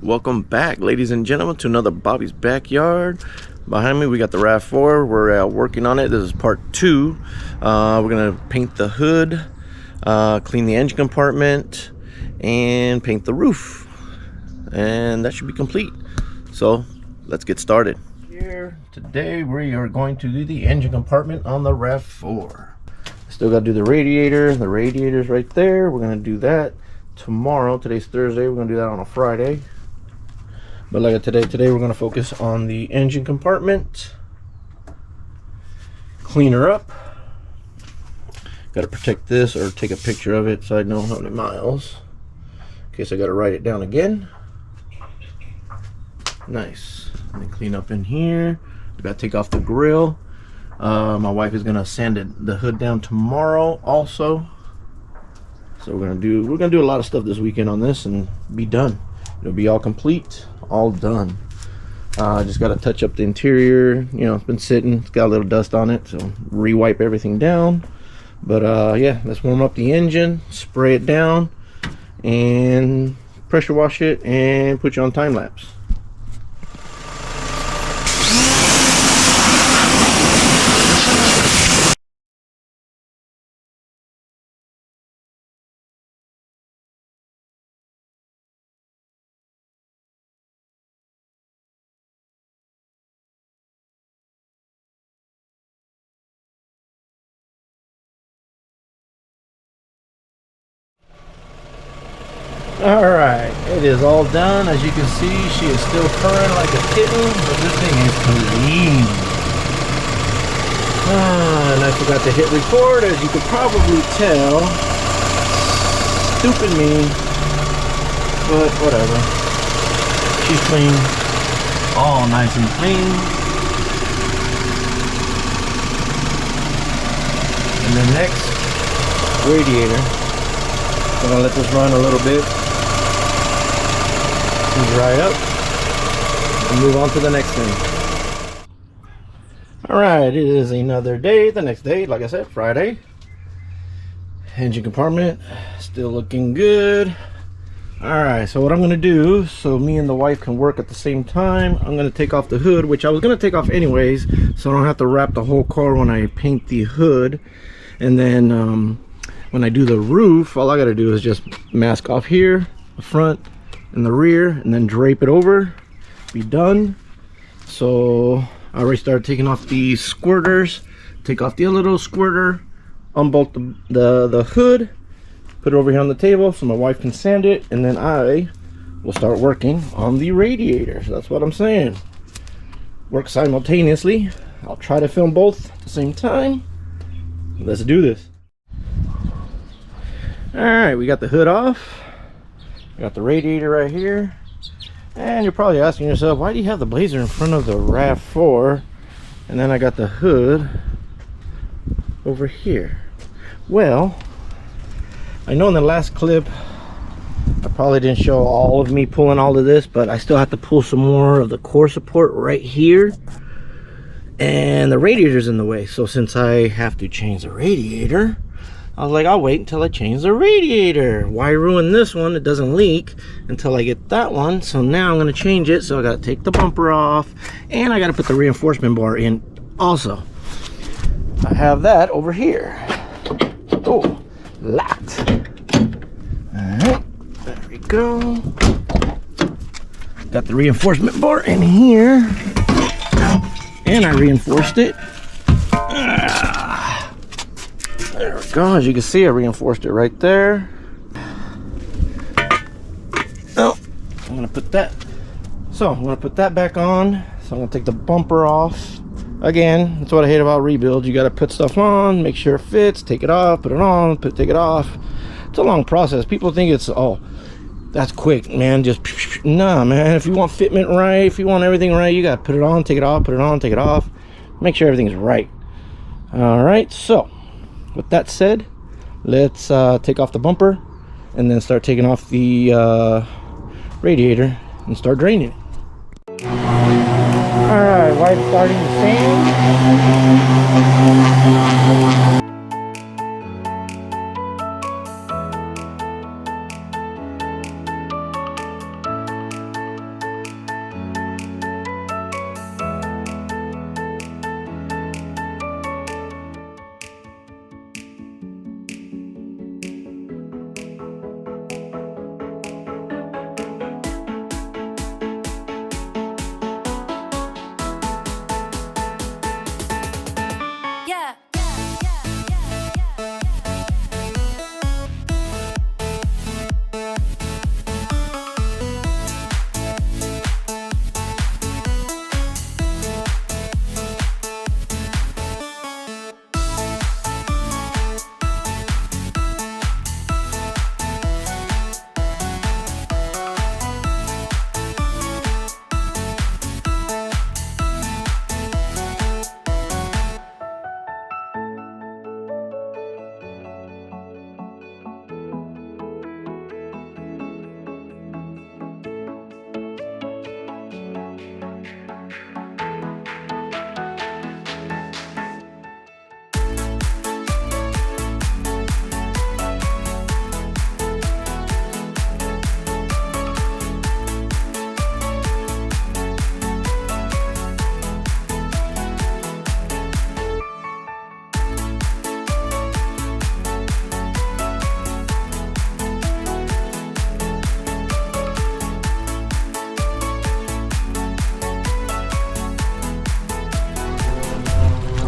Welcome back, ladies and gentlemen, to another Bobby's Backyard. Behind me we got the Rav4. We're working on it. This is part 2. We're gonna paint the hood, clean the engine compartment, and paint the roof, and that should be complete. So let's get started. Here today we are going to do the engine compartment on the Rav4. Still gotta do the radiator. The radiator's right there. We're gonna do that tomorrow. Today's Thursday. We're gonna do that on a Friday. But like today we're going to focus on the engine compartment. Clean her up. Got to protect this or take a picture of it so I know how many miles. In case I got to write it down again. Nice. Let me clean up in here. I got to take off the grill. My wife is going to sand the hood down tomorrow also. So we're gonna do a lot of stuff this weekend on this and be done. It'll be all complete, all done. Just got to touch up the interior. You know, it's been sitting, it's got a little dust on it, so re-wipe everything down. But yeah, let's warm up the engine, spray it down, and pressure wash it, and put you on time lapse. Alright, it is all done. As you can see, she is still purring like a kitten, but this thing is clean. And I forgot to hit record, as you could probably tell. Stupid me, but whatever. She's clean, all nice and clean. And the next radiator, I'm gonna let this run a little bit. Dry up and move on to the next thing. Alright, it is another day. The next day, like I said, Friday. Engine compartment still looking good. Alright, so what I'm gonna do, so me and the wife can work at the same time, I'm gonna take off the hood, which I was gonna take off anyways, so I don't have to wrap the whole car when I paint the hood. And then when I do the roof, all I gotta do is just mask off here, the front and the rear, and then drape it over, be done. So I already started taking off the squirters, take off the little squirter, unbolt the hood, put it over here on the table so my wife can sand it, and then I will start working on the radiator. So that's what I'm saying, work simultaneously. I'll try to film both at the same time. Let's do this. All right, we got the hood off. Got the radiator right here, and you're probably asking yourself, why do you have the Blazer in front of the Rav4 and then I got the hood over here? Well, I know in the last clip I probably didn't show all of me pulling all of this, but I still have to pull some more of the core support right here, and the radiator's in the way. So since I have to change the radiator, I was like, I'll wait until I change the radiator. Why ruin this one? It doesn't leak until I get that one. So now I'm going to change it. So I got to take the bumper off, and I got to put the reinforcement bar in also. I have that over here. Oh, locked. Alright, there we go. Got the reinforcement bar in here, and I reinforced it. There we go. As you can see, I reinforced it right there. Oh, I'm gonna put that. So I'm gonna put that back on. So I'm gonna take the bumper off. Again, that's what I hate about rebuild. You gotta put stuff on, make sure it fits, take it off, put it on, take it off. It's a long process. People think it's, oh, that's quick, man. Just nah, man. If you want fitment right, if you want everything right, you gotta put it on, take it off, put it on, take it off. Make sure everything's right. All right, so with that said, let's take off the bumper and then start taking off the radiator and start draining it. Alright, wife starting to sand.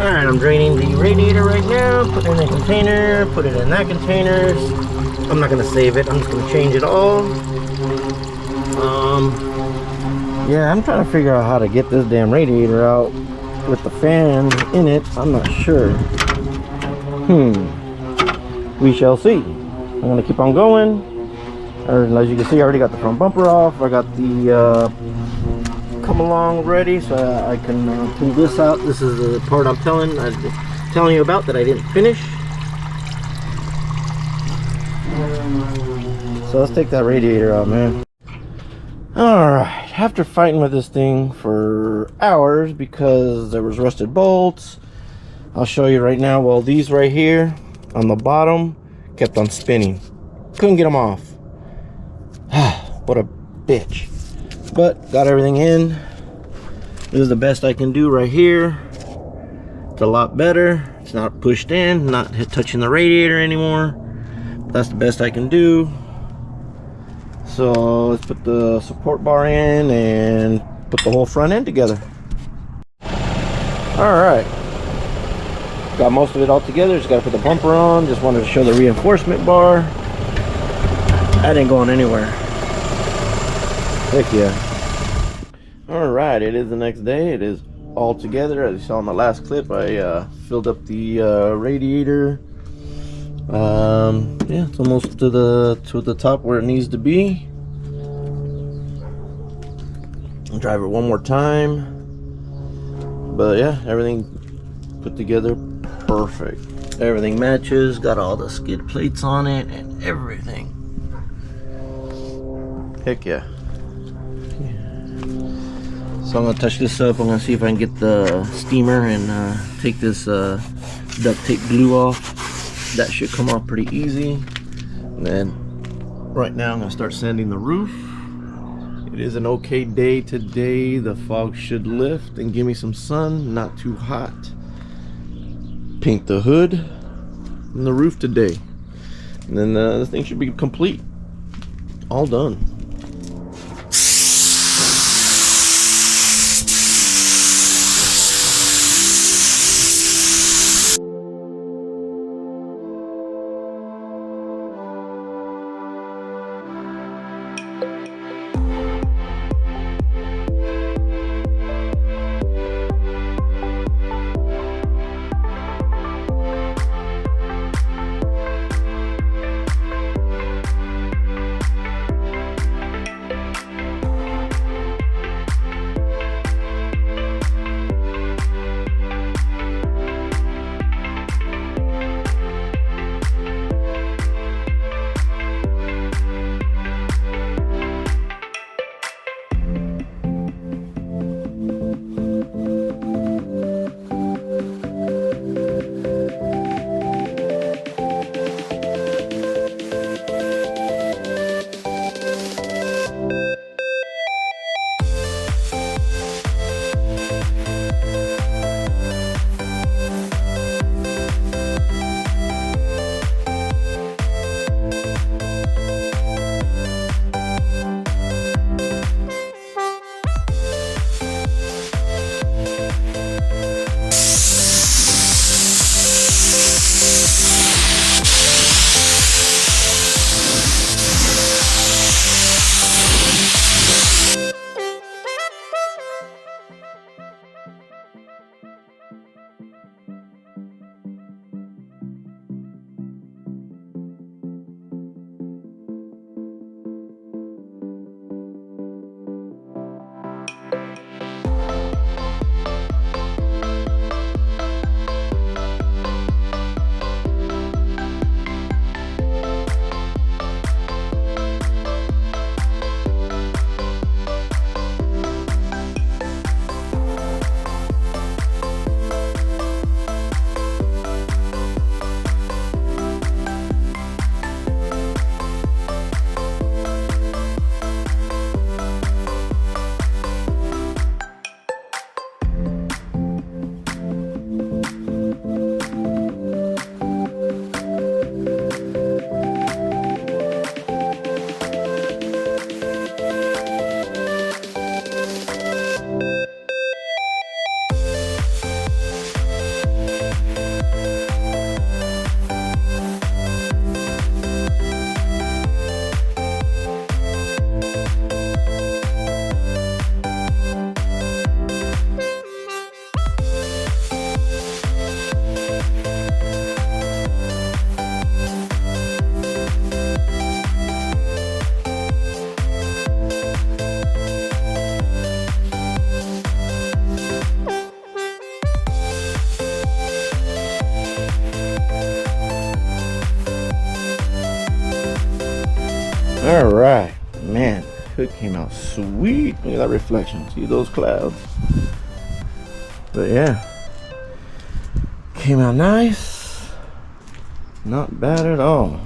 Alright, I'm draining the radiator right now, put it in a container, put it in that container. I'm not gonna save it, I'm just gonna change it all. Yeah, I'm trying to figure out how to get this damn radiator out with the fan in it. I'm not sure. We shall see. I'm gonna keep on going. As you can see, I already got the front bumper off. I got the come along ready, so I can pull this out. This is the part I'm telling you about that I didn't finish. So let's take that radiator out, man. Alright, after fighting with this thing for hours because there was rusted bolts, I'll show you right now. Well, these right here on the bottom kept on spinning. Couldn't get them off. What a bitch. But got everything in. This is the best I can do right here. It's a lot better. It's not pushed in, not touching the radiator anymore. That's the best I can do. So let's put the support bar in and put the whole front end together. Alright. Got most of it all together. Just got to put the bumper on. Just wanted to show the reinforcement bar. That ain't going anywhere. Heck yeah. Alright, it is the next day. It is all together. As you saw in the last clip, I filled up the radiator. Yeah, it's almost to the top where it needs to be. I'll drive it one more time. But yeah, everything put together perfect. Everything matches, got all the skid plates on it and everything. Heck yeah. So I'm gonna touch this up. I'm gonna see if I can get the steamer and take this duct tape glue off. That should come off pretty easy. And then right now I'm gonna start sanding the roof. It is an okay day today. The fog should lift and give me some sun, not too hot. Paint the hood and the roof today. And then this thing should be complete. All done. man, hood came out sweet. Look at that reflection. See those clouds? But yeah, came out nice. Not bad at all.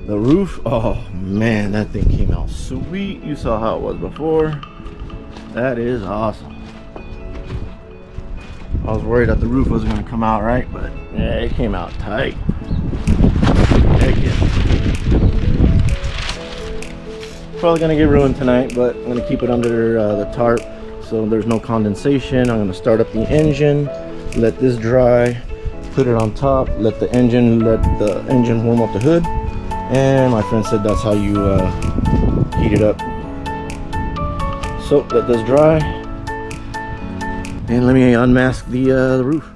The roof, oh man, that thing came out sweet. You saw how it was before. That is awesome. I was worried that the roof wasn't going to come out right, but yeah, it came out tight. Heck yeah. Probably going to get ruined tonight, but I'm going to keep it under the tarp so there's no condensation. I'm going to start up the engine, let this dry, put it on top, let the engine warm up the hood. And my friend said that's how you heat it up. So let this dry, and let me unmask the roof.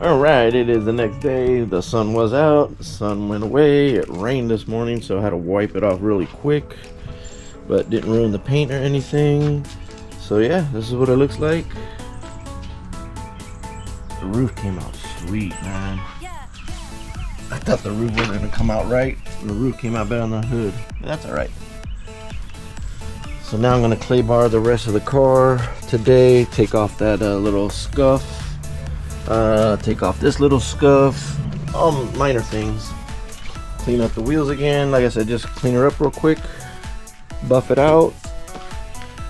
All right, it is the next day. The sun was out, the sun went away. It rained this morning, so I had to wipe it off really quick, but didn't ruin the paint or anything. So yeah, this is what it looks like. The roof came out sweet, man. I thought the roof wasn't gonna come out right. The roof came out better on the hood. But that's all right. So now I'm gonna clay bar the rest of the car today. Take off that little scuff. Take off this little scuff. All minor things. Clean up the wheels again. Like I said, just clean her up real quick. Buff it out.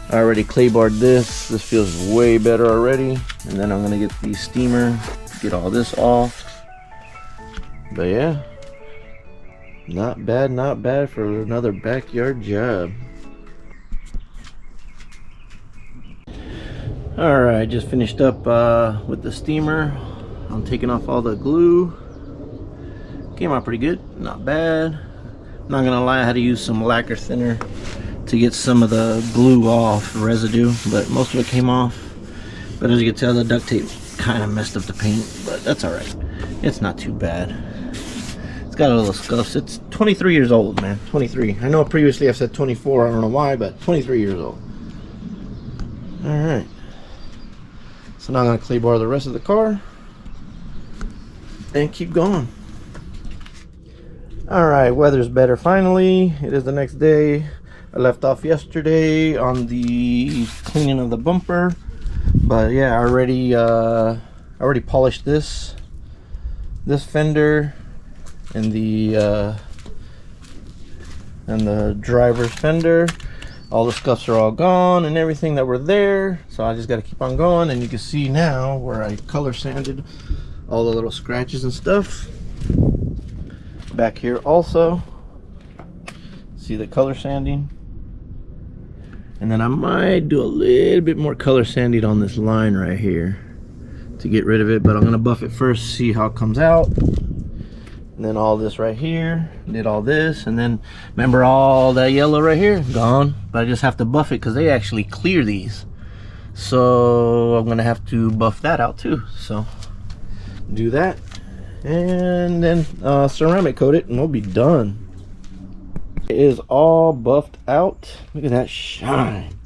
I already clay barred this. This feels way better already. And then I'm gonna get the steamer. Get all this off. But yeah, not bad for another backyard job. Alright, just finished up with the steamer. I'm taking off all the glue. Came out pretty good, not bad. Not gonna lie, I had to use some lacquer thinner to get some of the glue off, residue, but most of it came off. But as you can tell, the duct tape kind of messed up the paint, but that's alright. It's not too bad. It's got a little scuffs. It's 23 years old, man. 23. I know previously I've said 24. I don't know why, but 23 years old. Alright. So now I'm going to clay bar the rest of the car and keep going. Alright, weather's better finally. It is the next day. I left off yesterday on the cleaning of the bumper. But yeah, I already polished this fender and the driver's fender. All the scuffs are all gone and everything that were there, so I just got to keep on going. And you can see now where I color sanded all the little scratches and stuff back here. Also see the color sanding, and then I might do a little bit more color sanding on this line right here to get rid of it, but I'm gonna buff it first, see how it comes out. And then all this right here, did all this, and then remember all that yellow right here, gone. But I just have to buff it because they actually clear these, so I'm gonna have to buff that out too. So do that, and then ceramic coat it, and we'll be done. It is all buffed out. Look at that shine!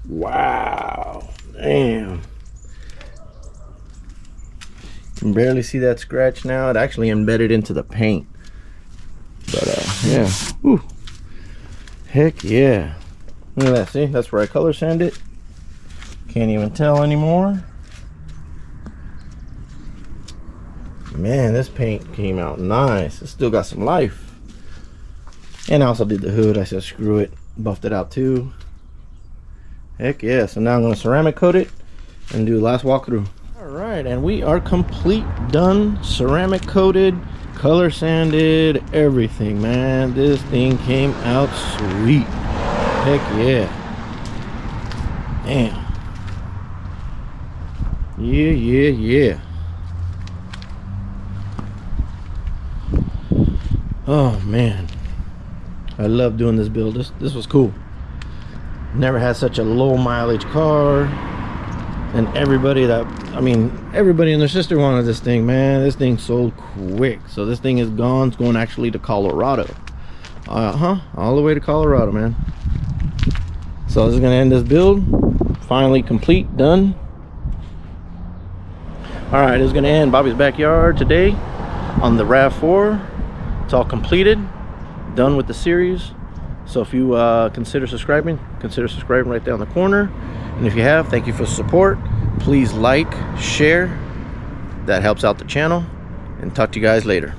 Wow, damn. You can barely see that scratch now. It actually embedded into the paint. But yeah. Whew. Heck yeah. Look at that. See, that's where I color sand it. Can't even tell anymore. Man, this paint came out nice. It still got some life. And I also did the hood. I said screw it, buffed it out too. Heck yeah. So now I'm going to ceramic coat it and do the last walkthrough. Alright, and we are complete, done, ceramic coated, color sanded, everything, man. This thing came out sweet. Heck yeah. Damn. Yeah. Oh man, I love doing this build. This was cool. Never had such a low mileage car, and everybody and their sister wanted this thing, man. This thing sold quick, so this thing is gone. It's going actually to Colorado. All the way to Colorado, man. So this is gonna end this build. Finally complete, done. All right, this is gonna end Bobby's backyard today. on the Rav4. It's all completed, done with the series. Got the So if you consider subscribing right there on the corner. And if you have, thank you for the support. Please like, share. That helps out the channel. And talk to you guys later.